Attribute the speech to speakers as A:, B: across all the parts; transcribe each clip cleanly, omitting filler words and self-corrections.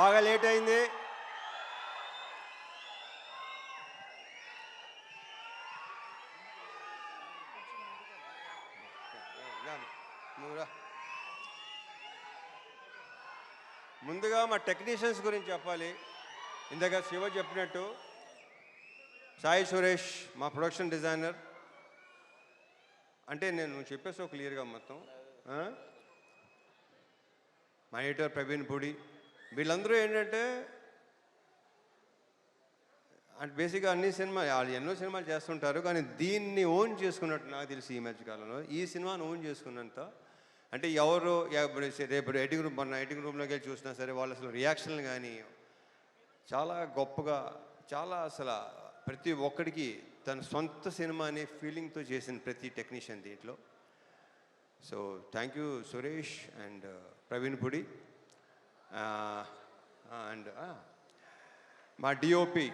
A: బాగా లేట్ అయింది. ముందుగా మా టెక్నీషియన్స్ గురించి చెప్పాలి. ఇందాక శివ చెప్పినట్టు సాయి సురేష్ మా ప్రొడక్షన్ డిజైనర్. అంటే నేను చెప్పేసావు క్లియర్గా మొత్తం. మా ఎడిటర్ ప్రవీణ్ పూడి, వీళ్ళందరూ ఏంటంటే బేసిక్గా అన్ని వాళ్ళు ఎన్నో సినిమాలు చేస్తుంటారు, కానీ దీన్ని ఓన్ చేసుకున్నట్టు నాకు తెలిసి ఈ మధ్యకాలంలో ఈ సినిమాను ఓన్ చేసుకున్నంత. అంటే ఎవరు రేపు ఎడిటింగ్ రూమ్లోకి వెళ్ళి చూసినా సరే వాళ్ళు అసలు రియాక్షన్లు కానీ చాలా గొప్పగా, చాలా అసలు ప్రతి ఒక్కడికి తన సొంత సినిమా అనే ఫీలింగ్తో చేసిన ప్రతి టెక్నీషియన్ దీంట్లో. So thank you Suresh and Praveen Pudi. And మా డిఓపి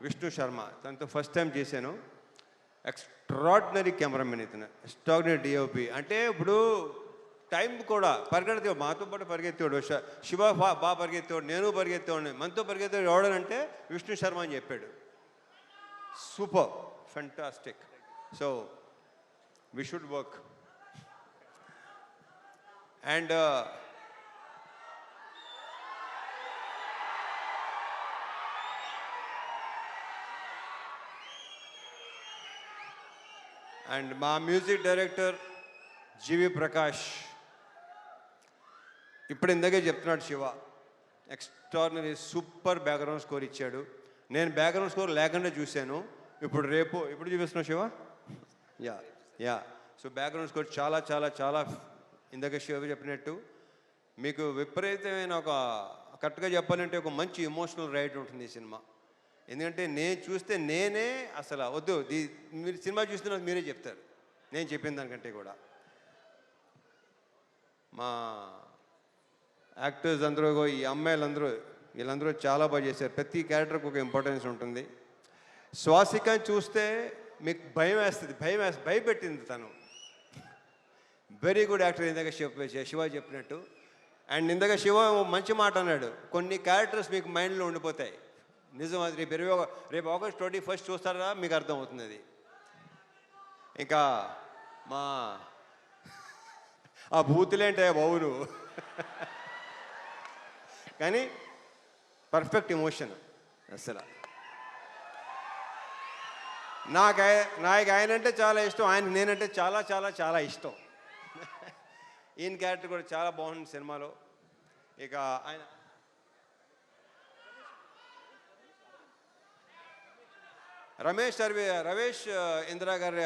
A: విష్ణు శర్మ, తనతో ఫస్ట్ టైం చేశాను. ఎక్స్ట్రాడినరీ కెమెరామెన్ ఇతను, ఎక్స్ట్రాడినరీ డిఓపి. అంటే ఇప్పుడు టైం కూడా పరిగెత్తేవాడు, మాతో పాటు పరిగెత్తేవాడు. శివ బాగా పరిగెత్తేవాడు, నేను పరిగెత్తేవాడిని. మనతో పరిగెత్తేవాడు ఎవడనంటే విష్ణు శర్మ అని చెప్పాడు. Super, fantastic. So we should work. And and మా మ్యూజిక్ డైరెక్టర్ జీవి ప్రకాష్. ఇప్పుడు ఇందాకే చెప్తున్నాడు Shiva, extraordinary super background score ఇచ్చాడు. నేను బ్యాక్గ్రౌండ్ స్కోర్ లేకుండా చూశాను. ఇప్పుడు చూపిస్తున్నావు Shiva. Yeah so background score చాలా చాలా చాలా ఇందాక శివ చెప్పినట్టు మీకు విపరీతమైన ఒక, కరెక్ట్గా చెప్పాలంటే ఒక మంచి ఎమోషనల్ రైడ్ ఉంటుంది ఈ సినిమా. ఎందుకంటే నేను చూస్తే నేనే అసలు వద్దు, మీరు సినిమా చూస్తున్నారు మీరే చెప్తారు నేను చెప్పిన దానికంటే కూడా. మా యాక్టర్స్ అందరూ, ఈ అమ్మాయిలందరూ, వీళ్ళందరూ చాలా బాగా చేశారు. ప్రతి క్యారెక్టర్కి ఒక ఇంపార్టెన్స్ ఉంటుంది. శ్వాసికని చూస్తే మీకు భయం వేస్తుంది, భయపెట్టింది తను. వెరీ గుడ్ యాక్టర్ ఇందాక శివ చెప్పినట్టు. అండ్ ఇందాక శివ మంచి మాట అన్నాడు, కొన్ని క్యారెక్టర్స్ మీకు మైండ్లో ఉండిపోతాయి. నిజం, అది రేపు ఆగస్ట్ 21 చూస్తారా మీకు అర్థమవుతుంది అది. ఇంకా మా ఆ బూతులేంటే బావులు కానీ పర్ఫెక్ట్ ఎమోషన్ అసలు. నాకు ఆయన అంటే చాలా ఇష్టం, నేనంటే చాలా చాలా చాలా ఇష్టం. ఈయన క్యారెక్టర్ కూడా చాలా బాగుంది సినిమాలో. ఇక ఆయన రమేష్ ఇందిరా గారి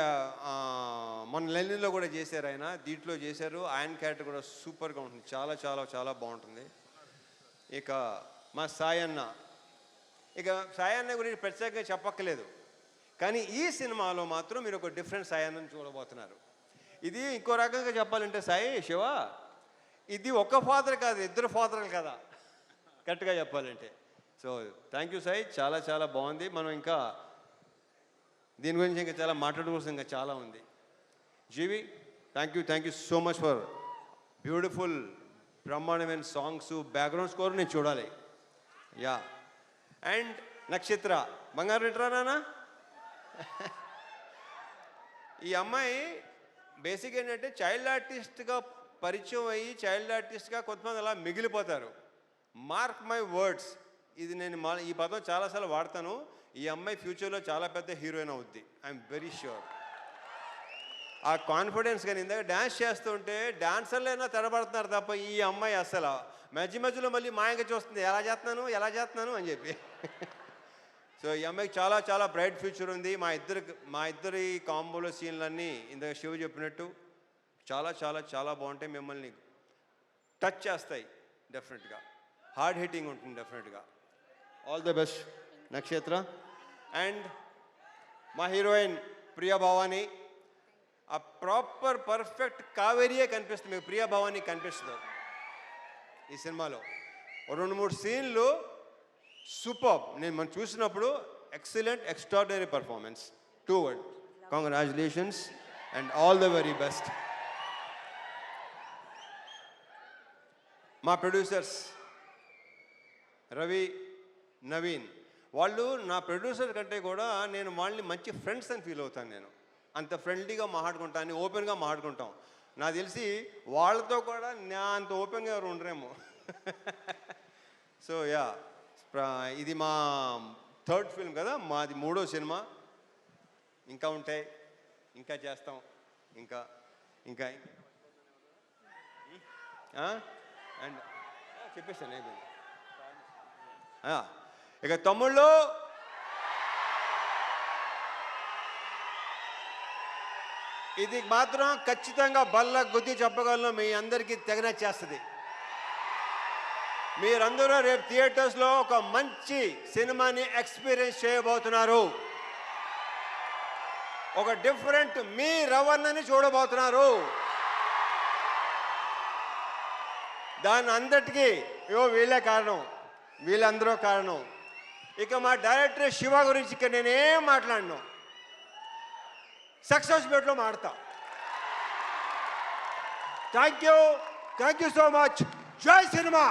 A: మన లెనిన్లో కూడా చేశారు ఆయన, దీంట్లో చేశారు. ఆయన క్యారెక్టర్ కూడా సూపర్గా ఉంటుంది, చాలా చాలా చాలా బాగుంటుంది. ఇక మా సాయన్న గురించి ప్రత్యేకంగా చెప్పక్కలేదు, కానీ ఈ సినిమాలో మాత్రం మీరు ఒక డిఫరెంట్ సాయన్నని చూడబోతున్నారు. ఇది ఇంకో రకంగా చెప్పాలంటే శివ, ఇది ఒక ఫాదర్ కాదు, ఇద్దరు ఫాదర్లు కదా కరెక్ట్గా చెప్పాలంటే. సో థ్యాంక్ యూ సాయి, చాలా చాలా బాగుంది. మనం ఇంకా దీని గురించి ఇంకా చాలా మాట్లాడుకోవాల్సిన ఇంకా చాలా ఉంది. GV, thank you so much for beautiful బ్రహ్మాండమైన సాంగ్స్, బ్యాక్గ్రౌండ్ స్కోర్ నేను చూడాలి. యా అండ్ నక్షత్ర బంగారు రెట్రానా. ఈ అమ్మాయి బేసిక్ ఏంటంటే చైల్డ్ ఆర్టిస్ట్గా పరిచయం అయ్యి చైల్డ్ ఆర్టిస్ట్గా కొంతమంది అలా మిగిలిపోతారు. మార్క్ మై వర్డ్స్, ఇది నేను ఈ పదం చాలాసార్లు వాడతాను. ఈ అమ్మాయి ఫ్యూచర్లో చాలా పెద్ద హీరోయిన్ అవుద్ది, ఐఎమ్ వెరీ ష్యూర్. ఆ కాన్ఫిడెన్స్. కానీ ఇందాక డ్యాన్స్ చేస్తుంటే డాన్సర్లైనా తడబడుతున్నారు తప్ప ఈ అమ్మాయి అసలు మధ్యలో మళ్ళీ మాయంగా చూస్తుంది, ఎలా చేస్తున్నాను అని చెప్పి. సో ఈ అమ్మాయికి చాలా చాలా బ్రైట్ ఫ్యూచర్ ఉంది. మా ఇద్దరి కాంబోలో సీన్లన్నీ ఇందాక శివ చెప్పినట్టు చాలా చాలా చాలా బాగుంటాయి, మిమ్మల్ని టచ్ చేస్తాయి డెఫినెట్గా, హార్డ్ హిట్టింగ్ ఉంటుంది డెఫినెట్గా. ఆల్ ది బెస్ట్ నక్షత్ర. అండ్ మా హీరోయిన్ ప్రియా భవాని, ఆ ప్రాపర్ పర్ఫెక్ట్ కావేరియే కనిపిస్తుంది మీకు, ప్రియా భవాని కనిపిస్తుంది ఈ సినిమాలో. 2-3 సీన్లు సూపర్. మనం చూసినప్పుడు excellent, extraordinary performance. 2 words. Congratulations and all the very best. మా ప్రొడ్యూసర్స్ రవి, నవీన్, వాళ్ళు నా ప్రొడ్యూసర్ కంటే కూడా నేను వాళ్ళని మంచి ఫ్రెండ్స్ అని ఫీల్ అవుతాను. నేను అంత ఫ్రెండ్లీగా మాట్లాడుకుంటాను, ఓపెన్గా మాట్లాడుకుంటాం. నాకు తెలిసి వాళ్ళతో కూడా నా అంత ఓపెన్గా ఎవరు ఉండరేమో. సో యా, ఇది మా 3rd ఫిల్మ్ కదా, మాది 3వ సినిమా. ఇంకా ఉంటాయి, ఇంకా చేస్తాం, ఇంకా ఇంకా అండ్ చెప్పేస్తాను అయిపోయింది. ఇక తమ్ముళ్ళు, ఇది మాత్రం ఖచ్చితంగా బల్ల గుద్ది చెప్పగలను, మీ అందరికీ తెగన చేస్తుంది. మీరందరూ రేపు థియేటర్స్లో ఒక మంచి సినిమాని ఎక్స్పీరియన్స్ చేయబోతున్నారు. ఒక డిఫరెంట్ మీ రవణని చూడబోతున్నారు. దాని అందరికీ వీళ్ళే కారణం, వీళ్ళందరూ కారణం. ఇక మా డైరెక్టర్ శివ గురించి ఇక నేనేం మాట్లాడను, సక్సెస్ మీట్లో మాడతా. Thank you so much. జై సినిమా.